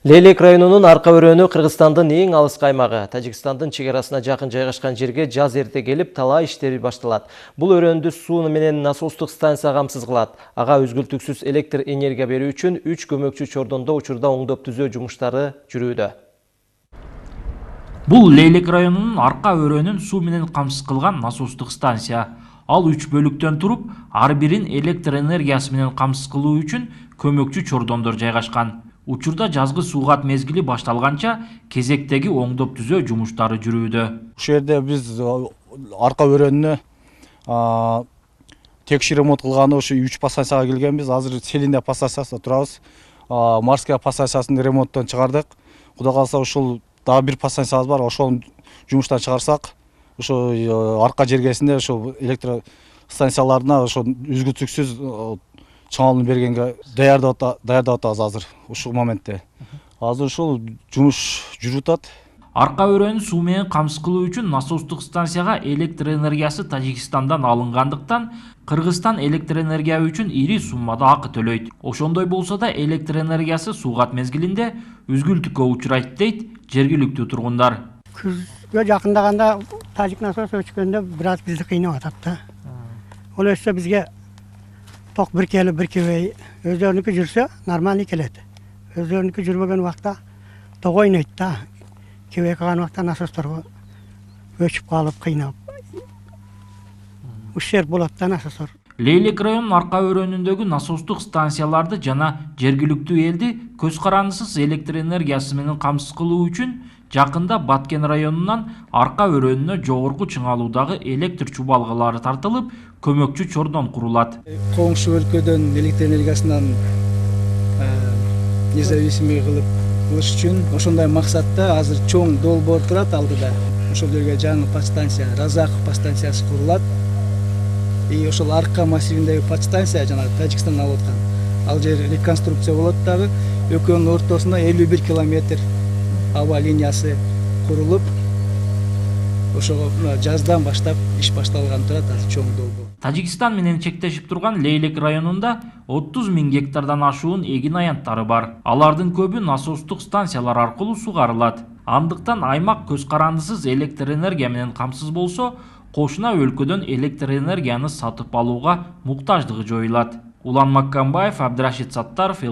Лейлек районунун Арка өрөөнү Кыргызстандын эң алыс аймагы. Тажикстандын чегарасына жакын жайгашкан жерге жаз эрте келип, талаа иштери башталат. Бул өрөөндү суу менен насостук станция камсыз кылат. Ага үзгүлтүксүз электр энергия берүү үчүн 3 көмөкчү чордондо учурда оңдоп түзөө жумуштары жүрүүдө. Бул Лейлек районунун Арка өрөөнүн суу менен камсыз кылган насостук станция. Ал 3 бөлүктөн туруп, ар бирин электр энергиясы менен камсыз кылуу үчүн көмөкчү чордондор жайгашкан. Учурда жазгы суугат мезгили башталганча кезектеги оңдоп түзөө жумуштары жүрүүдө. Ушул жерде биз Арка өрөөнүнө текшерүү ремонт кылганы ушу 3 подстанцияга келгенбиз. Азыр Селиндия подстанциясында турабыз. Марская подстанциясын ремонттон чыгардык. Кудай кааласа ушул дагы бир подстанциябыз бар. Ошол жумуштан чыгарсак, ошо Арка жергесинде ошо электр станцияларына ошо үзгүлтүксүз чыңалууну бергенге даярдап атабыз азыр ушул моментте. Азыр ушул жумуш жүрүп атат. Арка өрөөнү суу менен камсыз кылуу үчүн насостук станцияга электр энергиясы Тажикстандан алынгандыктан, Кыргызстан электр энергия үчүн ири суммада акы төлөйт. Ошондой болсо да электр энергиясы суугат мезгилинде үзгүлтүккө учурайт дейт жергиликтүү тургундар. Күзгө жакындаганда тажик насос өчкөндө бир аз бизди кыйнап атат да. Ол өссө бизге ток бир келип бир кебей, өздөрүнүкү жүрсө нормально келет. Өздөрүнүкү жүрбөгөн убакта ток ойнойт да. Кебей калган убакта насосторго өчүп калып кыйнап. Ушер болот да насостор. Лейлек районунун Арка өрөөнүндөгү насостук станцияларды жана жергиликтүү элди көз карандысыз электр энергиясы менен камсыз кылуу үчүн жакында Баткен районунан Арка өрөөнүнө жогорку чыңалуудагы электр чубалгылары тартылып, көмөкчү чордон курулат. Коңшу өлкөдөн электр энергиясынан независимый кылыш үчүн ошондой максатта азыр чоң долбоор турат алдыда. Ошол жерге жаңы подстанция, Разаков подстанциясы курулат. И ошол Арка массивиндеги подстанция жана Тажикстан алып аткан. Ал жер реконструкция болот дагы. Экөөнүн ортосунда 51 километр аба линиясы курулуп, ошого жаздан баштап иш башталган турат азыр чоң долбоор. Тажикстан менен чектешип турган Лейлек районунда 30 000 гектардан ашуун эгин аянттары бар. Алардын көбү насостук станциялар аркылуу сугарылат. Андыктан аймак көз карандысыз электр энергия менен камсыз болсо, кошуна өлкөдөн электр энергияны сатып алууга муктаждыгы жоюлат. Улан Маккамбаев, Абдрашид Саттаров.